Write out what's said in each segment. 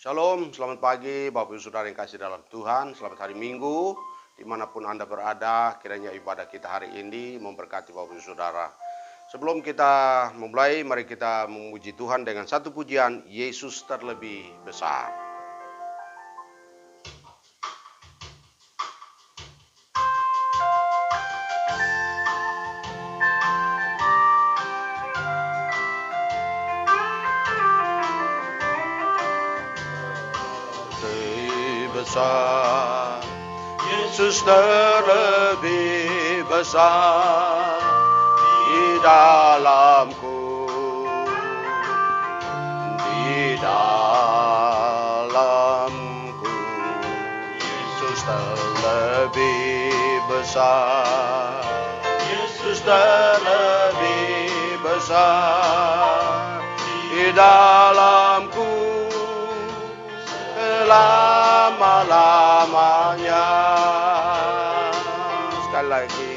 Shalom, selamat pagi Bapak Ibu Saudara yang kasih dalam Tuhan. Selamat hari Minggu, dimanapun Anda berada. Kiranya ibadah kita hari ini memberkati Bapak Ibu Saudara. Sebelum kita memulai, mari kita memuji Tuhan dengan satu pujian, Yesus terlebih besar. Yesus terlebih besar di dalamku, Yesus terlebih besar, Yesus terlebih besar di dalamku selama-lamanya. Sekali lagi.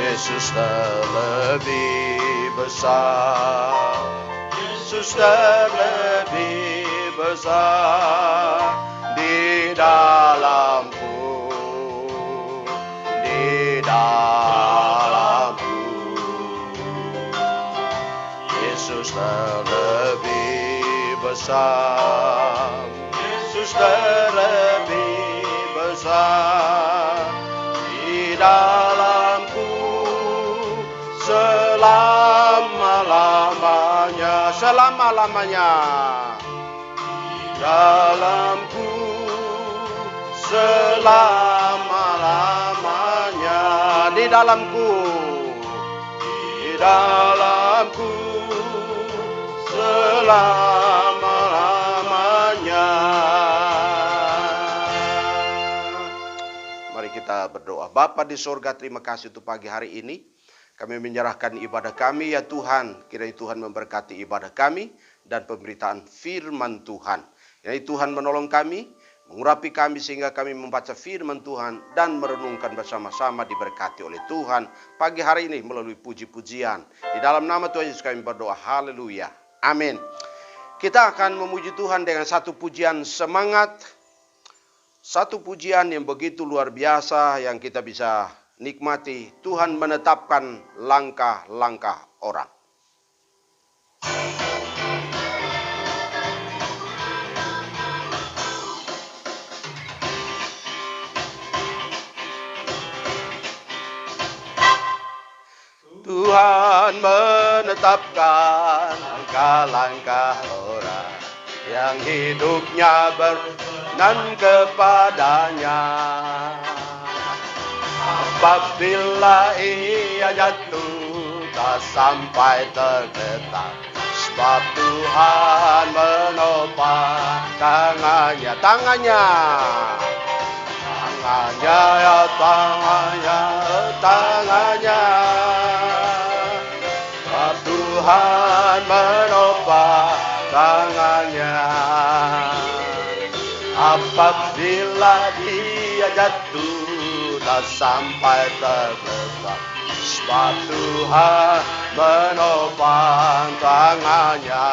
Yesus terlebih besar, Yesus terlebih besar di dalamku, Yesus terlebih besar, Yesus terlebih besar di dalamku selama-lamanya, selama-lamanya. Dalamku selama-lamanya, di dalamku selama-lamanya. Mari kita berdoa. Bapa di sorga, terima kasih untuk pagi hari ini. Kami menyerahkan ibadah kami ya Tuhan. Kiranya Tuhan memberkati ibadah kami dan pemberitaan firman Tuhan. Kiranya Tuhan menolong kami, mengurapi kami sehingga kami membaca firman Tuhan dan merenungkan bersama-sama diberkati oleh Tuhan pagi hari ini melalui puji-pujian. Di dalam nama Tuhan Yesus kami berdoa. Haleluya. Amin. Kita akan memuji Tuhan dengan satu pujian semangat. Satu pujian yang begitu luar biasa yang kita bisa nikmati. Tuhan menetapkan langkah-langkah orang. Tuhan menetapkan langkah-langkah orang yang hidupnya berkenan kepadanya. Apabila ia jatuh tak sampai tergeletak, sebab Tuhan menopang tangannya, sebab Tuhan menopang tangannya. Apabila dia jatuh tak sampai tergeletak, sebab Tuhan menopang tangannya.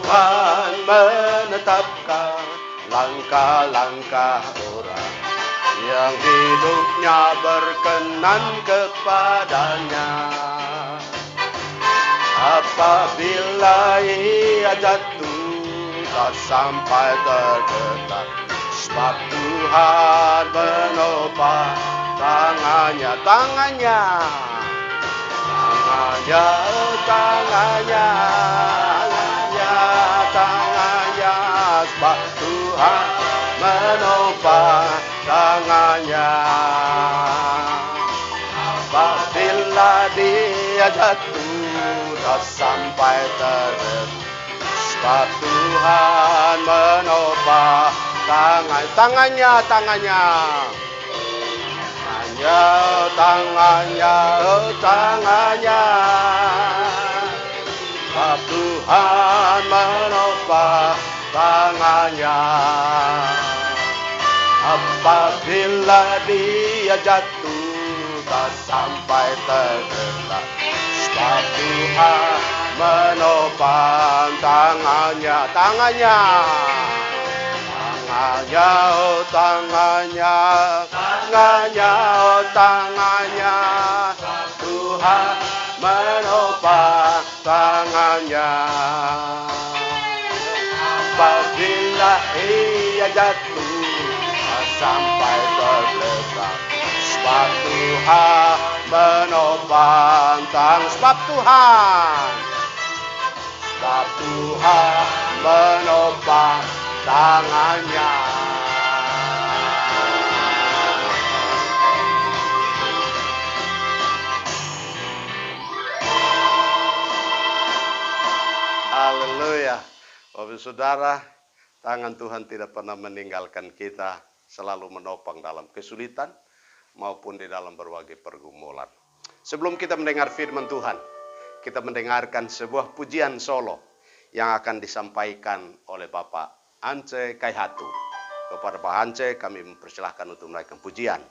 Tuhan menetapkan langkah-langkah orang yang hidupnya berkenan kepadanya. Apabila ia jatuh tak sampai tergeletak, sebab Tuhan menopang tangannya, sebab Tuhan menopang tangannya. Apabila dia jatuh tak sampai tergeletak, Sebab Tuhan menopang tangannya. Sebab Tuhan menopang tangannya. Apabila dia jatuh tak sampai tergeletak, sebab Tuhan menopang tangannya. Tuhan menopang tangannya. Apabila ia jatuh sampai tergeletak, sebab Tuhan menopang sebab Tuhan menopang tangannya. Haleluya. Bapak Saudara, tangan Tuhan tidak pernah meninggalkan kita, selalu menopang dalam kesulitan maupun di dalam berbagai pergumulan. Sebelum kita mendengar firman Tuhan, kita mendengarkan sebuah pujian solo yang akan disampaikan oleh Bapak Ance Kaihatu. Kepada Pak Ance, kami mempersilahkan untuk menaikkan pujian.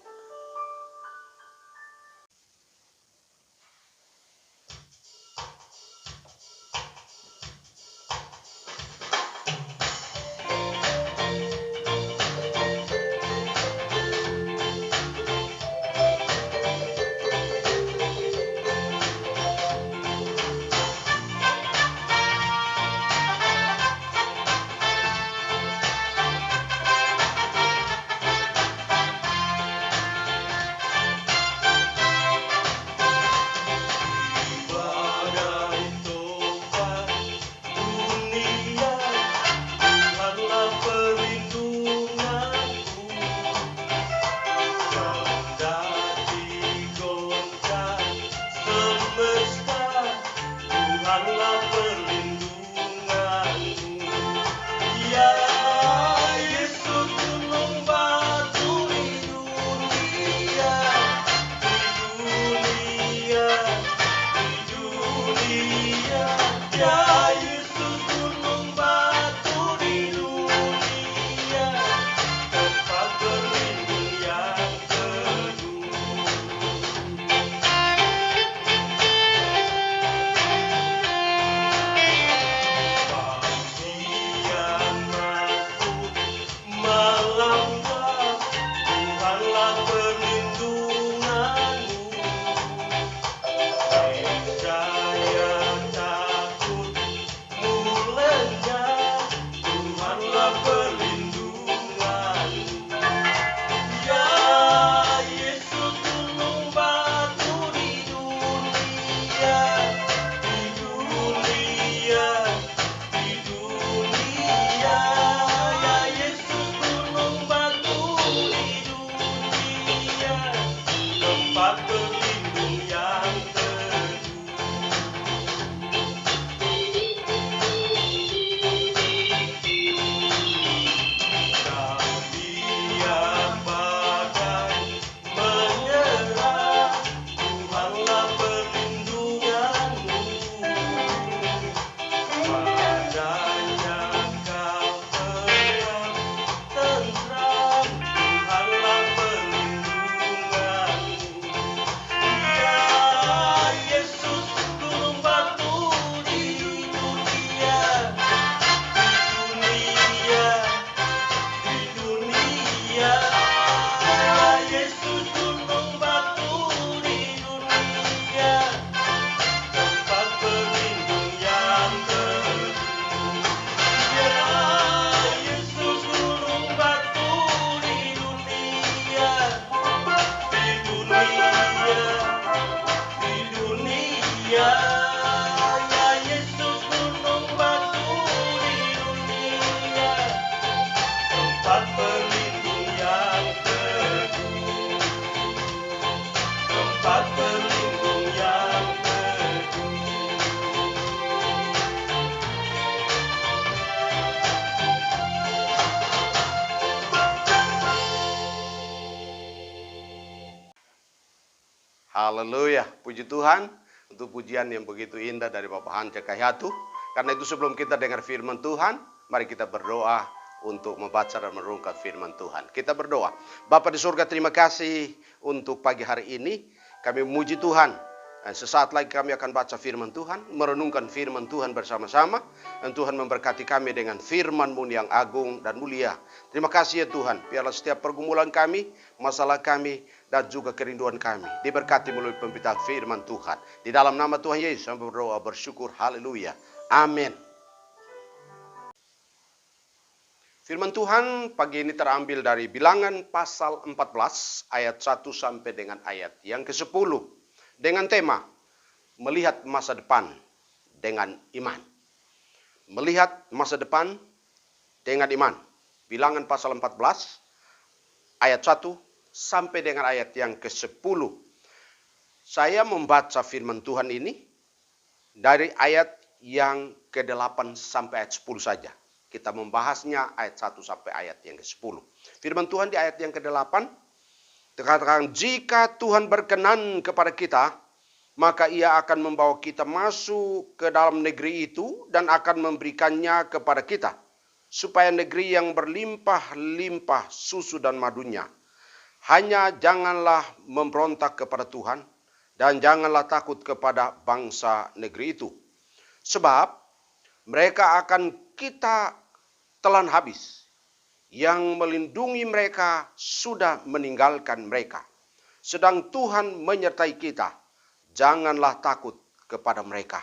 Haleluya, puji Tuhan untuk pujian yang begitu indah dari Bapak Hanca Kayatu. Karena itu sebelum kita dengar firman Tuhan, mari kita berdoa untuk membaca dan merenungkan firman Tuhan. Kita berdoa. Bapa di surga, terima kasih untuk pagi hari ini. Kami memuji Tuhan. Dan sesaat lagi kami akan baca firman Tuhan, merenungkan firman Tuhan bersama-sama. Dan Tuhan memberkati kami dengan firman-Mu yang agung dan mulia. Terima kasih ya Tuhan. Biarlah setiap pergumulan kami, masalah kami, dan juga kerinduan kami diberkati melalui pemberitaan firman Tuhan. Di dalam nama Tuhan Yesus kami berdoa bersyukur. Haleluya. Amin. Firman Tuhan pagi ini terambil dari Bilangan pasal 14 ayat 1 sampai dengan ayat yang ke-10. Dengan tema, melihat masa depan dengan iman. Melihat masa depan dengan iman. Bilangan pasal 14 ayat 1 sampai dengan ayat yang ke-10. Saya membaca firman Tuhan ini dari ayat yang ke-8 sampai ayat 10 saja. Kita membahasnya ayat 1 sampai ayat yang ke-10. Firman Tuhan di ayat yang ke-8 dikatakan, jika Tuhan berkenan kepada kita, maka Ia akan membawa kita masuk ke dalam negeri itu dan akan memberikannya kepada kita, supaya negeri yang berlimpah-limpah susu dan madunya. Hanya janganlah memberontak kepada Tuhan, dan janganlah takut kepada bangsa negeri itu. Sebab mereka akan kita telan habis. Yang melindungi mereka sudah meninggalkan mereka. Sedang Tuhan menyertai kita, janganlah takut kepada mereka.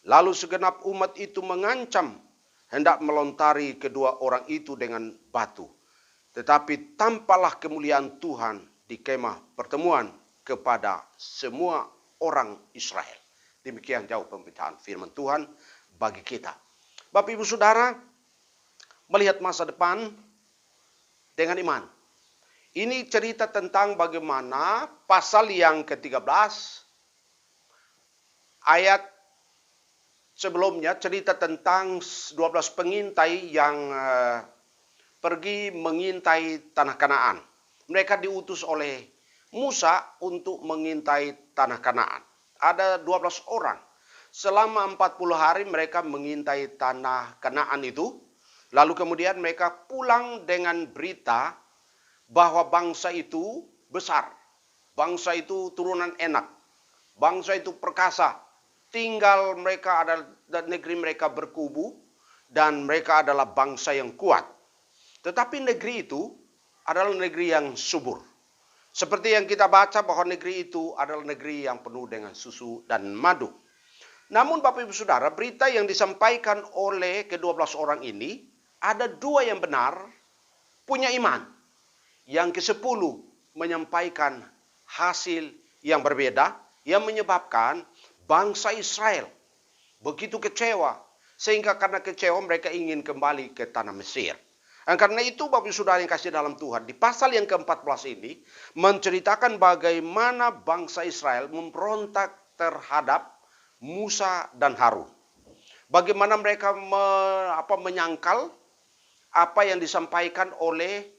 Lalu segenap umat itu mengancam, hendak melontari kedua orang itu dengan batu. Tetapi tampaklah kemuliaan Tuhan di kemah pertemuan kepada semua orang Israel. Demikian jauh pemberitaan firman Tuhan bagi kita. Bapak Ibu Saudara, melihat masa depan dengan iman. Ini cerita tentang bagaimana pasal yang ke-13 ayat sebelumnya cerita tentang 12 pengintai yang pergi mengintai tanah Kanaan. Mereka diutus oleh Musa untuk mengintai tanah Kanaan. Ada 12 orang. Selama 40 hari mereka mengintai tanah Kanaan itu. Lalu kemudian mereka pulang dengan berita bahwa bangsa itu besar. Bangsa itu turunan enak. Bangsa itu perkasa. Tinggal mereka adalah negeri mereka berkubu dan mereka adalah bangsa yang kuat. Tetapi negeri itu adalah negeri yang subur. Seperti yang kita baca bahwa negeri itu adalah negeri yang penuh dengan susu dan madu. Namun Bapak Ibu Saudara, berita yang disampaikan oleh ke-12 orang ini, ada 2 yang benar, punya iman. Yang ke-10 menyampaikan hasil yang berbeda, yang menyebabkan bangsa Israel begitu kecewa. Sehingga karena kecewa mereka ingin kembali ke tanah Mesir. Dan karena itu Bapak Ibu Saudara yang kasih dalam Tuhan, di pasal yang ke-14 ini, menceritakan bagaimana bangsa Israel memberontak terhadap Musa dan Harun. Bagaimana mereka menyangkal apa yang disampaikan oleh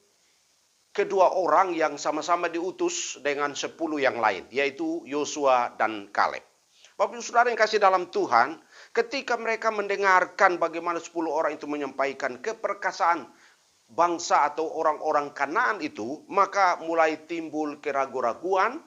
kedua orang yang sama-sama diutus dengan 10 yang lain, yaitu Yosua dan Kaleb. Bapak Ibu Saudara yang kasih dalam Tuhan, ketika mereka mendengarkan bagaimana 10 orang itu menyampaikan keperkasaan bangsa atau orang-orang Kanaan itu, maka mulai timbul keraguan-raguan,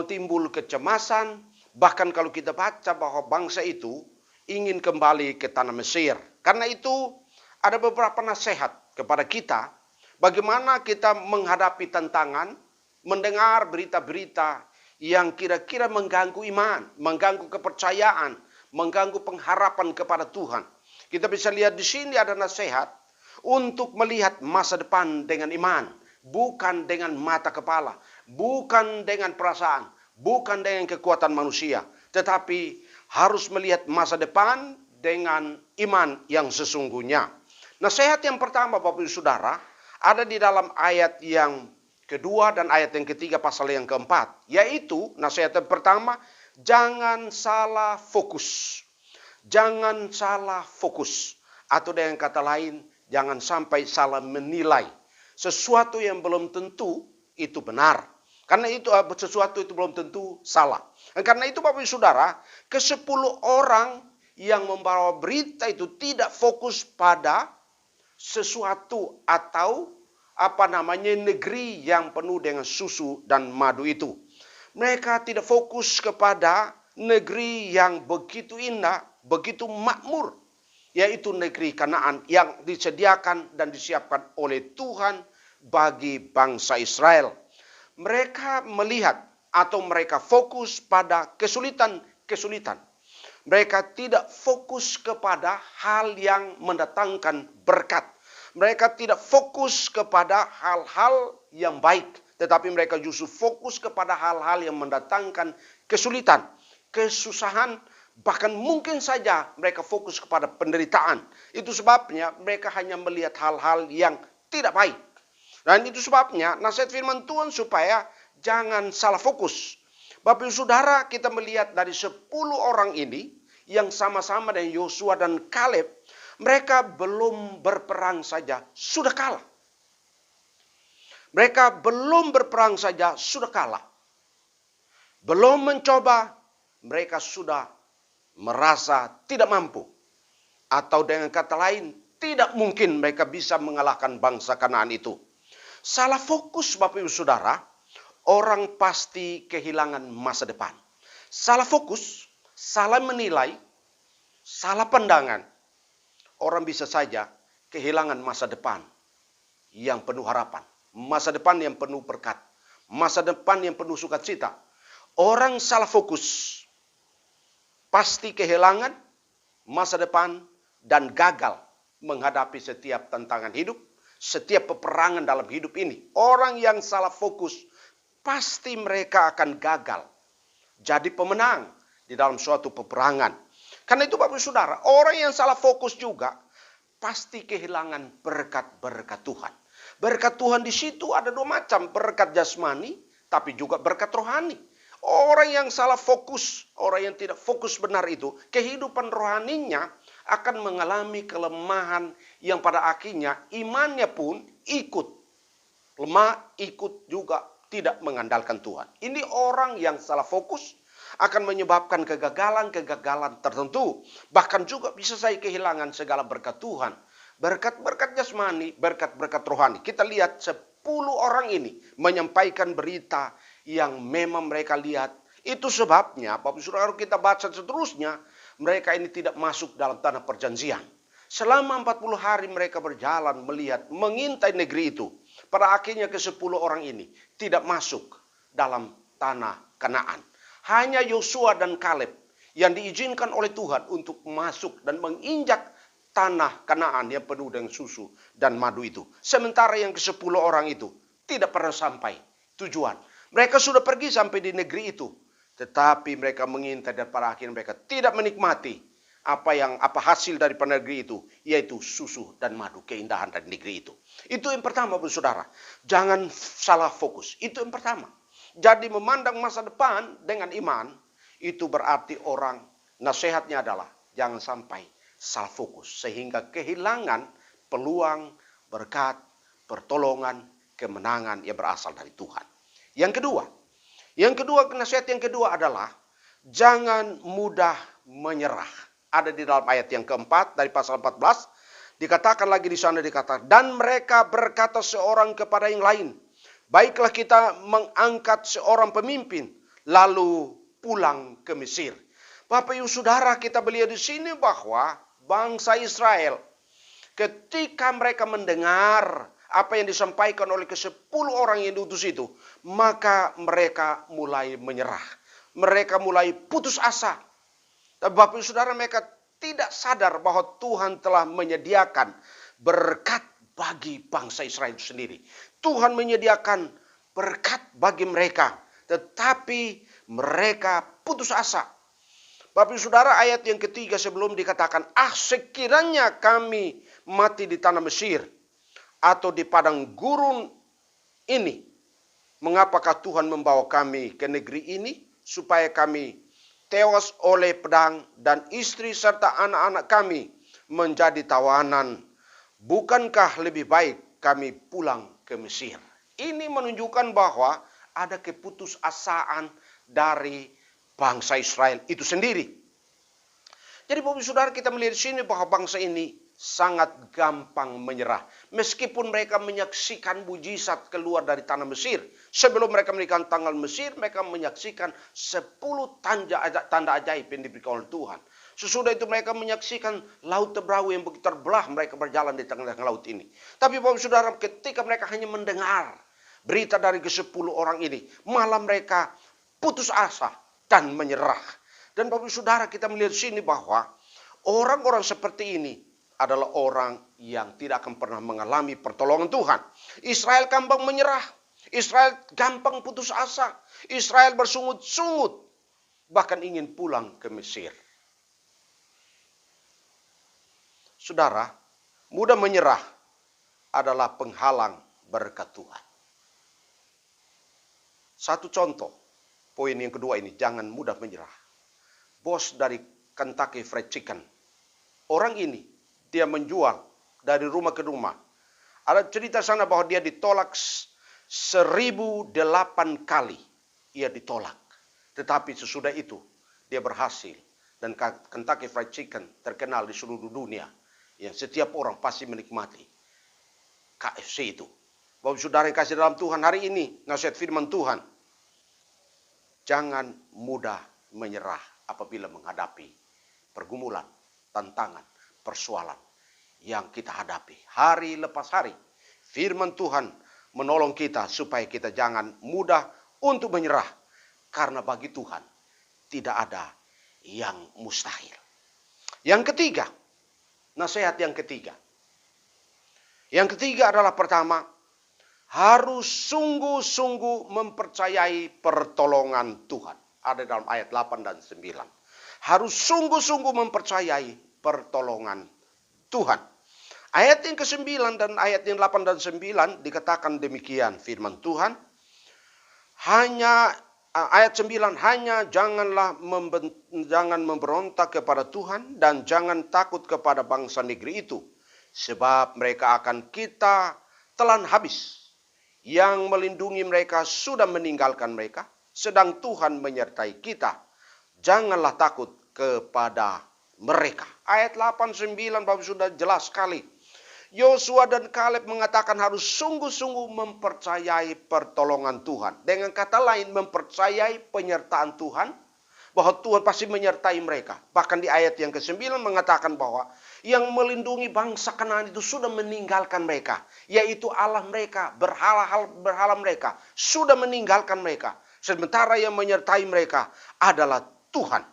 timbul kecemasan, bahkan kalau kita baca bahwa bangsa itu ingin kembali ke tanah Mesir. Karena itu ada beberapa nasihat kepada kita, bagaimana kita menghadapi tantangan, mendengar berita-berita yang kira-kira mengganggu iman, mengganggu kepercayaan, mengganggu pengharapan kepada Tuhan. Kita bisa lihat di sini ada nasihat untuk melihat masa depan dengan iman, bukan dengan mata kepala, bukan dengan perasaan, bukan dengan kekuatan manusia, tetapi harus melihat masa depan dengan iman yang sesungguhnya. Nasihat yang pertama Bapak Ibu Saudara ada di dalam ayat yang kedua dan ayat yang ketiga pasal yang keempat. Yaitu nasihat yang pertama, jangan salah fokus. Jangan salah fokus. Atau dengan kata lain, jangan sampai salah menilai. Sesuatu yang belum tentu itu benar. Karena itu sesuatu itu belum tentu salah. Dan karena itu Bapak Ibu Saudara, ke-10 orang yang membawa berita itu tidak fokus pada sesuatu atau negeri yang penuh dengan susu dan madu itu. Mereka tidak fokus kepada negeri yang begitu indah, begitu makmur, yaitu negeri Kanaan yang disediakan dan disiapkan oleh Tuhan bagi bangsa Israel. Mereka melihat atau mereka fokus pada kesulitan-kesulitan. Mereka tidak fokus kepada hal yang mendatangkan berkat. Mereka tidak fokus kepada hal-hal yang baik, tetapi mereka justru fokus kepada hal-hal yang mendatangkan kesulitan, kesusahan, bahkan mungkin saja mereka fokus kepada penderitaan. Itu sebabnya mereka hanya melihat hal-hal yang tidak baik. Dan itu sebabnya nasihat firman Tuhan supaya jangan salah fokus. Bapak Ibu Saudara, kita melihat dari 10 orang ini yang sama-sama dengan Yosua dan Kaleb, mereka belum berperang saja sudah kalah. Mereka belum berperang saja sudah kalah. Belum mencoba, mereka sudah merasa tidak mampu. Atau dengan kata lain, tidak mungkin mereka bisa mengalahkan bangsa Kanaan itu. Salah fokus Bapak Ibu Saudara, orang pasti kehilangan masa depan. Salah fokus, salah menilai, salah pandangan. Orang bisa saja kehilangan masa depan yang penuh harapan. Masa depan yang penuh berkat. Masa depan yang penuh sukacita. Orang salah fokus pasti kehilangan masa depan dan gagal menghadapi setiap tantangan hidup, setiap peperangan dalam hidup ini. Orang yang salah fokus pasti mereka akan gagal jadi pemenang di dalam suatu peperangan. Karena itu Bapak Saudara, orang yang salah fokus juga pasti kehilangan berkat-berkat Tuhan. Berkat Tuhan di situ ada 2 macam, berkat jasmani tapi juga berkat rohani. Orang yang salah fokus, orang yang tidak fokus benar itu, kehidupan rohaninya akan mengalami kelemahan yang pada akhirnya imannya pun ikut lemah, ikut juga tidak mengandalkan Tuhan. Ini orang yang salah fokus akan menyebabkan kegagalan-kegagalan tertentu. Bahkan juga bisa saya kehilangan segala berkat Tuhan. Berkat-berkat jasmani, berkat-berkat rohani. Kita lihat 10 orang ini menyampaikan berita yang memang mereka lihat. Itu sebabnya, Bapak Saudara, kita baca seterusnya, mereka ini tidak masuk dalam tanah perjanjian. Selama 40 hari mereka berjalan, melihat, mengintai negeri itu. Pada akhirnya ke-10 orang ini tidak masuk dalam tanah Kanaan. Hanya Yosua dan Kaleb yang diizinkan oleh Tuhan untuk masuk dan menginjak tanah Kanaan yang penuh dengan susu dan madu itu. Sementara yang ke-10 orang itu tidak pernah sampai tujuan. Mereka sudah pergi sampai di negeri itu, tetapi mereka mengintai dan pada akhirnya mereka tidak menikmati apa hasil dari negeri itu, yaitu susu dan madu, keindahan dari negeri itu. Itu yang pertama, Bapak Saudara. Jangan salah fokus. Itu yang pertama. Jadi memandang masa depan dengan iman, itu berarti orang, nasihatnya adalah jangan sampai salah fokus. Sehingga kehilangan peluang, berkat, pertolongan, kemenangan yang berasal dari Tuhan. Yang kedua, nasihat yang kedua adalah jangan mudah menyerah. Ada di dalam ayat yang keempat dari pasal 14, dikatakan lagi di sana, dikatakan, dan mereka berkata seorang kepada yang lain, baiklah kita mengangkat seorang pemimpin, lalu pulang ke Mesir. Bapak Ibu Saudara, kita melihat di sini bahwa bangsa Israel, ketika mereka mendengar apa yang disampaikan oleh ke-10 orang yang diutus itu, maka mereka mulai menyerah. Mereka mulai putus asa. Tapi Bapak Ibu Saudara, mereka tidak sadar bahwa Tuhan telah menyediakan berkat bagi bangsa Israel itu sendiri. Tuhan menyediakan berkat bagi mereka, tetapi mereka putus asa. Bapak Ibu Saudara, ayat yang ketiga sebelum dikatakan, sekiranya kami mati di tanah Mesir atau di padang gurun ini, mengapakah Tuhan membawa kami ke negeri ini supaya kami tewas oleh pedang dan istri serta anak-anak kami menjadi tawanan? Bukankah lebih baik kami pulang ke Mesir? Ini menunjukkan bahwa ada keputusasaan dari bangsa Israel itu sendiri. Jadi Bapak Saudara, kita melihat di sini bahwa bangsa ini sangat gampang menyerah. Meskipun mereka menyaksikan mujizat keluar dari tanah Mesir. Sebelum mereka meninggalkan tanah Mesir, mereka menyaksikan 10 tanda ajaib yang diberikan oleh Tuhan. Sesudah itu mereka menyaksikan laut Tebrahu yang begitu terbelah, mereka berjalan di tengah-tengah laut ini. Tapi Bapak Saudara, ketika mereka hanya mendengar berita dari ke-10 orang ini, malah mereka putus asa dan menyerah. Dan Bapak Saudara, kita melihat di sini bahwa orang-orang seperti ini adalah orang yang tidak akan pernah mengalami pertolongan Tuhan. Israel gampang menyerah. Israel gampang putus asa. Israel bersungut-sungut. Bahkan ingin pulang ke Mesir. Saudara, mudah menyerah adalah penghalang berkat Tuhan. Satu contoh, poin yang kedua ini, jangan mudah menyerah. Bos dari Kentucky Fried Chicken. Orang ini, dia menjual dari rumah ke rumah. Ada cerita sana bahwa dia ditolak 1008 kali. Ia ditolak. Tetapi sesudah itu, dia berhasil. Dan Kentucky Fried Chicken terkenal di seluruh dunia. Yang setiap orang pasti menikmati KFC itu. Bapak Saudara yang kasih dalam Tuhan, hari ini nasihat firman Tuhan. Jangan mudah menyerah apabila menghadapi pergumulan, tantangan, persoalan yang kita hadapi. Hari lepas hari, firman Tuhan menolong kita supaya kita jangan mudah untuk menyerah. Karena bagi Tuhan tidak ada yang mustahil. Yang ketiga, nasihat yang ketiga. Yang ketiga adalah pertama, harus sungguh-sungguh mempercayai pertolongan Tuhan. Ada dalam ayat 8 dan 9. Harus sungguh-sungguh mempercayai pertolongan Tuhan. Ayat yang ke-9 dan ayat yang 8 dan 9 dikatakan demikian firman Tuhan. Ayat 9, hanya jangan memberontak kepada Tuhan dan jangan takut kepada bangsa negeri itu. Sebab mereka akan kita telan habis. Yang melindungi mereka sudah meninggalkan mereka. Sedang Tuhan menyertai kita. Janganlah takut kepada mereka. Ayat 8-9 Bapak sudah jelas sekali. Yosua dan Kaleb mengatakan harus sungguh-sungguh mempercayai pertolongan Tuhan. Dengan kata lain, mempercayai penyertaan Tuhan. Bahwa Tuhan pasti menyertai mereka. Bahkan di ayat yang ke-9 mengatakan bahwa yang melindungi bangsa Kanaan itu sudah meninggalkan mereka. Yaitu Allah mereka, berhala mereka. Sudah meninggalkan mereka. Sementara yang menyertai mereka adalah Tuhan.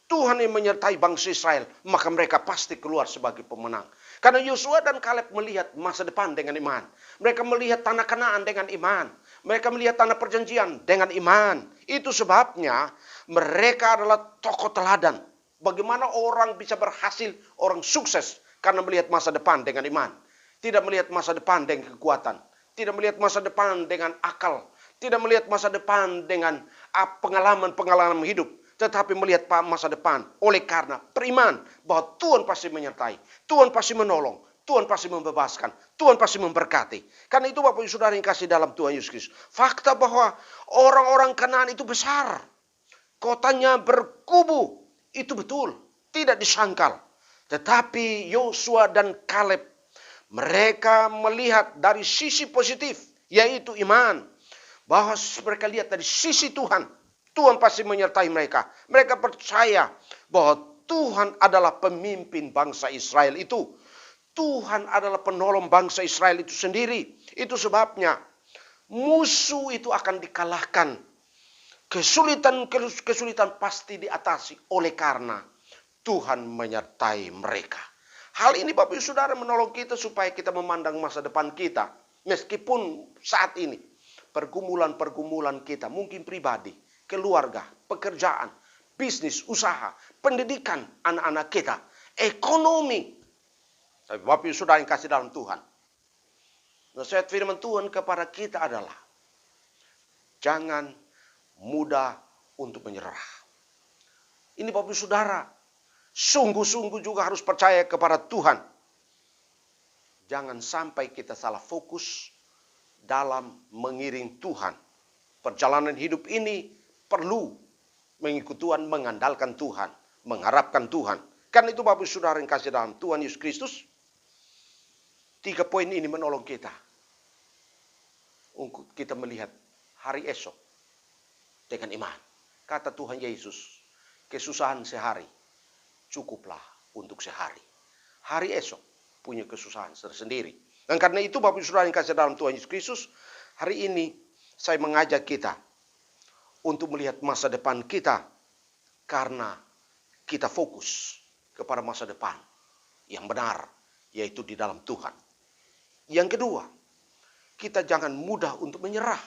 Tuhan yang menyertai bangsa Israel. Maka mereka pasti keluar sebagai pemenang. Karena Yosua dan Kaleb melihat masa depan dengan iman. Mereka melihat tanah Kanaan dengan iman. Mereka melihat tanah perjanjian dengan iman. Itu sebabnya mereka adalah tokoh teladan. Bagaimana orang bisa berhasil, orang sukses. Karena melihat masa depan dengan iman. Tidak melihat masa depan dengan kekuatan. Tidak melihat masa depan dengan akal. Tidak melihat masa depan dengan pengalaman-pengalaman hidup. Tetapi melihat masa depan oleh karena beriman bahwa Tuhan pasti menyertai. Tuhan pasti menolong. Tuhan pasti membebaskan. Tuhan pasti memberkati. Karena itu Bapak Ibu Saudara yang kasih dalam Tuhan Yesus Kristus. Fakta bahwa orang-orang Kanaan itu besar. Kotanya berkubu. Itu betul. Tidak disangkal. Tetapi Yosua dan Kaleb. Mereka melihat dari sisi positif. Yaitu iman. Bahwa mereka lihat dari sisi Tuhan. Tuhan pasti menyertai mereka. Mereka percaya bahwa Tuhan adalah pemimpin bangsa Israel itu. Tuhan adalah penolong bangsa Israel itu sendiri. Itu sebabnya musuh itu akan dikalahkan. Kesulitan pasti diatasi oleh karena Tuhan menyertai mereka. Hal ini Bapak Ibu Saudara menolong kita supaya kita memandang masa depan kita. Meskipun saat ini pergumulan-pergumulan kita mungkin pribadi, keluarga, pekerjaan, bisnis, usaha, pendidikan anak-anak kita, ekonomi. Tapi Bapak Ibu Saudara yang kasih dalam Tuhan. Nasihat firman Tuhan kepada kita adalah jangan mudah untuk menyerah. Ini Bapak Ibu Saudara, sungguh-sungguh juga harus percaya kepada Tuhan. Jangan sampai kita salah fokus dalam mengiring Tuhan Perjalanan hidup ini perlu mengikuti Tuhan, mengandalkan Tuhan, mengharapkan Tuhan. Karena itu Bapak Saudara yang kasih dalam Tuhan Yesus Kristus, 3 poin ini menolong kita untuk kita melihat hari esok dengan iman. Kata Tuhan Yesus, kesusahan sehari cukuplah untuk sehari. Hari esok punya kesusahan tersendiri. Dan karena itu Bapak Saudara yang kasih dalam Tuhan Yesus Kristus, hari ini saya mengajak kita untuk melihat masa depan kita karena kita fokus kepada masa depan yang benar, yaitu di dalam Tuhan. Yang kedua, kita jangan mudah untuk menyerah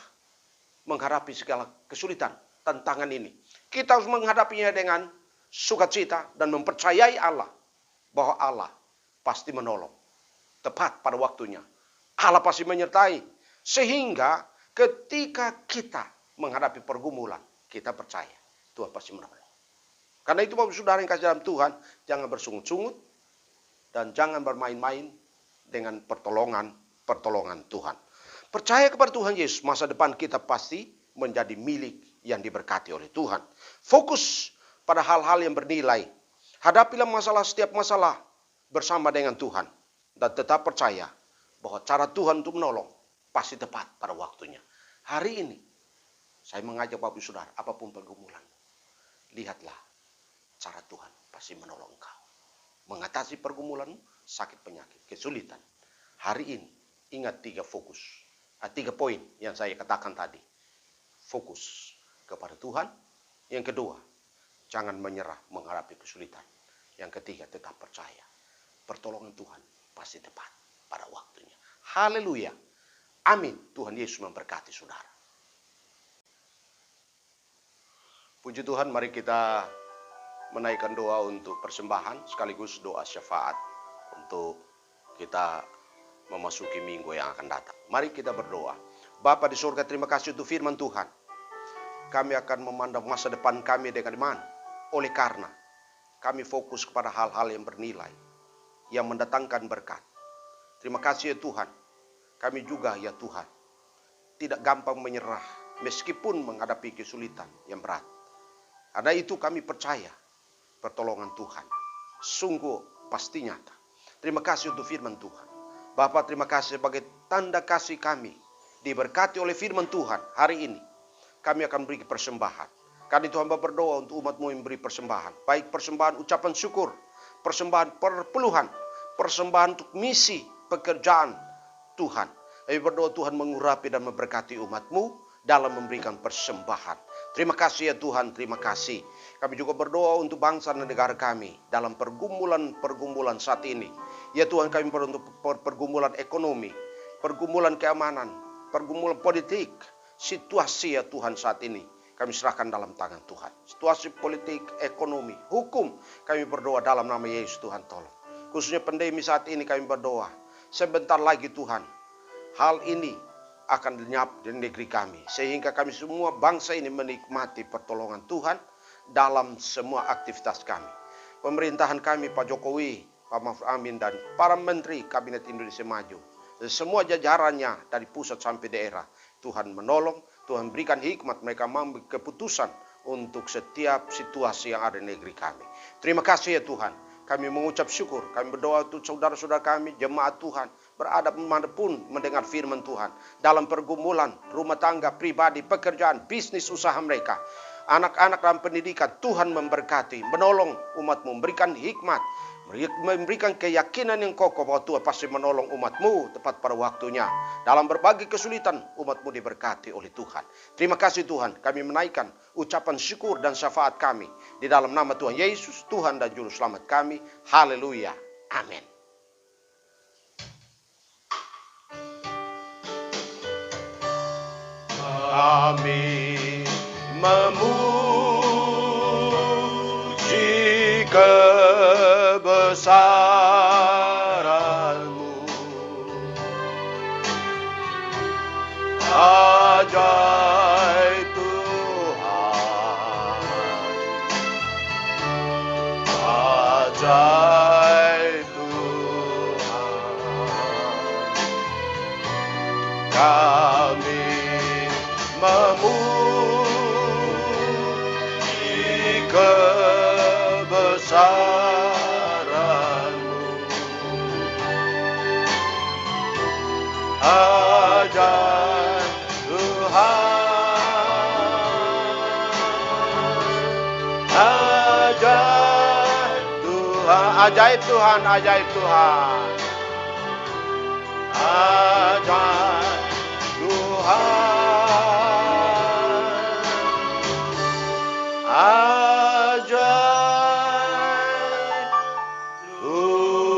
menghadapi segala kesulitan, tantangan ini. Kita harus menghadapinya dengan sukacita dan mempercayai Allah bahwa Allah pasti menolong tepat pada waktunya. Allah pasti menyertai sehingga ketika kita menghadapi pergumulan, kita percaya Tuhan pasti menolong. Karena itu Bapak Saudara yang kasih dalam Tuhan, jangan bersungut-sungut dan jangan bermain-main dengan pertolongan Tuhan. Percaya kepada Tuhan Yesus, masa depan kita pasti menjadi milik yang diberkati oleh Tuhan. Fokus pada hal-hal yang bernilai. Hadapilah setiap masalah bersama dengan Tuhan. Dan tetap percaya bahwa cara Tuhan untuk menolong pasti tepat pada waktunya. Hari ini, saya mengajak Bapak Saudara, apapun pergumulan, lihatlah cara Tuhan pasti menolong engkau. Mengatasi pergumulanmu, sakit penyakit, kesulitan. Hari ini, ingat 3 poin yang saya katakan tadi. Fokus kepada Tuhan. Yang kedua, jangan menyerah menghadapi kesulitan. Yang ketiga, tetap percaya. Pertolongan Tuhan pasti tepat pada waktunya. Haleluya. Amin. Tuhan Yesus memberkati saudara. Puji Tuhan, mari kita menaikkan doa untuk persembahan sekaligus doa syafaat untuk kita memasuki minggu yang akan datang. Mari kita berdoa. Bapa di surga, terima kasih untuk firman Tuhan. Kami akan memandang masa depan kami dengan iman. Oleh karena kami fokus kepada hal-hal yang bernilai, yang mendatangkan berkat. Terima kasih ya Tuhan. Kami juga ya Tuhan, tidak gampang menyerah meskipun menghadapi kesulitan yang berat. Karena itu kami percaya pertolongan Tuhan sungguh pasti nyata. Terima kasih untuk firman Tuhan. Bapak, terima kasih sebagai tanda kasih kami diberkati oleh firman Tuhan hari ini. Kami akan beri persembahan. Karena itu hamba berdoa untuk umat-Mu yang beri persembahan. Baik persembahan ucapan syukur, persembahan perpuluhan, persembahan untuk misi, pekerjaan Tuhan. Kami berdoa Tuhan mengurapi dan memberkati umat-Mu dalam memberikan persembahan. Terima kasih ya Tuhan, terima kasih. Kami juga berdoa untuk bangsa dan negara kami dalam pergumulan saat ini. Ya Tuhan, kami berdoa untuk pergumulan ekonomi, pergumulan keamanan, pergumulan politik, situasi ya Tuhan saat ini. Kami serahkan dalam tangan Tuhan. Situasi politik, ekonomi, hukum, kami berdoa dalam nama Yesus Tuhan tolong. Khususnya pandemi saat ini kami berdoa. Sebentar lagi Tuhan, hal ini akan lenyap di negeri kami. Sehingga kami semua bangsa ini menikmati pertolongan Tuhan dalam semua aktivitas kami. Pemerintahan kami Pak Jokowi, Pak Ma'ruf Amin dan para menteri Kabinet Indonesia Maju. Dan semua jajarannya dari pusat sampai daerah. Tuhan menolong, Tuhan berikan hikmat mereka mengambil keputusan untuk setiap situasi yang ada di negeri kami. Terima kasih ya Tuhan. Kami mengucap syukur, kami berdoa untuk saudara-saudara kami, jemaat Tuhan, berada dimanapun mendengar firman Tuhan. Dalam pergumulan, rumah tangga, pribadi, pekerjaan, bisnis, usaha mereka. Anak-anak dalam pendidikan, Tuhan memberkati, menolong umat-Mu, memberikan hikmat, memberikan keyakinan yang kokoh bahwa Tuhan pasti menolong umat-Mu tepat pada waktunya. Dalam berbagai kesulitan, umat-Mu diberkati oleh Tuhan. Terima kasih Tuhan, kami menaikkan ucapan syukur dan syafaat kami. Di dalam nama Tuhan Yesus, Tuhan dan Juru Selamat kami. Haleluya. Amin. Kami memuji kebesaran-Mu, ajaib Tuhan, ajaib Tuhan. Kami memuji Ajaib Tuhan, ajaib Tuhan. Ajaib Tuhan. Ajaib Tuhan.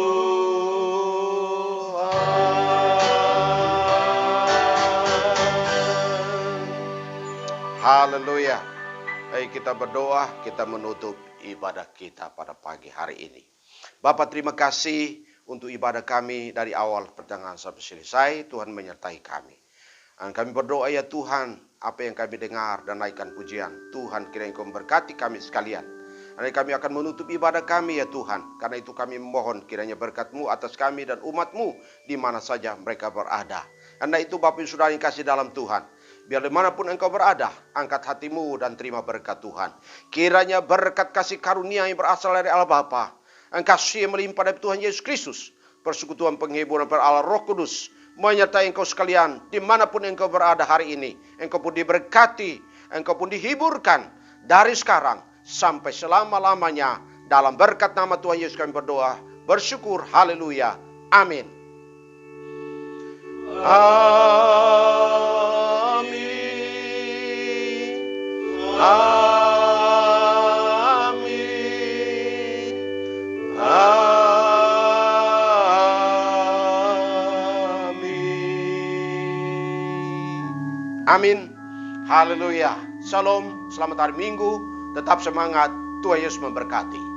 Haleluya. Baik, kita berdoa, kita menutup ibadah kita pada pagi hari ini. Bapa, terima kasih untuk ibadah kami dari awal pertengahan sampai selesai. Tuhan menyertai kami. Dan kami berdoa ya Tuhan, apa yang kami dengar dan naikkan pujian, Tuhan kiranya Engkau memberkati kami sekalian. Dan kami akan menutup ibadah kami ya Tuhan. Karena itu kami memohon kiranya berkat-Mu atas kami dan umat-Mu di mana saja mereka berada. Karena itu Bapak Ibu Saudara yang kasih dalam Tuhan, biar dimanapun engkau berada, angkat hatimu dan terima berkat Tuhan. Kiranya berkat kasih karunia yang berasal dari Allah Bapa, kasih yang melimpah dari Tuhan Yesus Kristus, persekutuan penghiburan per Allah Roh Kudus, menyertai engkau sekalian, dimanapun engkau berada hari ini. Engkau pun diberkati, engkau pun dihiburkan, dari sekarang sampai selama-lamanya. Dalam berkat nama Tuhan Yesus kami berdoa, bersyukur, haleluya, amin. Amin. Amin. Amin. Amin. Haleluya. Shalom. Selamat hari Minggu. Tetap semangat. Tuhan Yesus memberkati.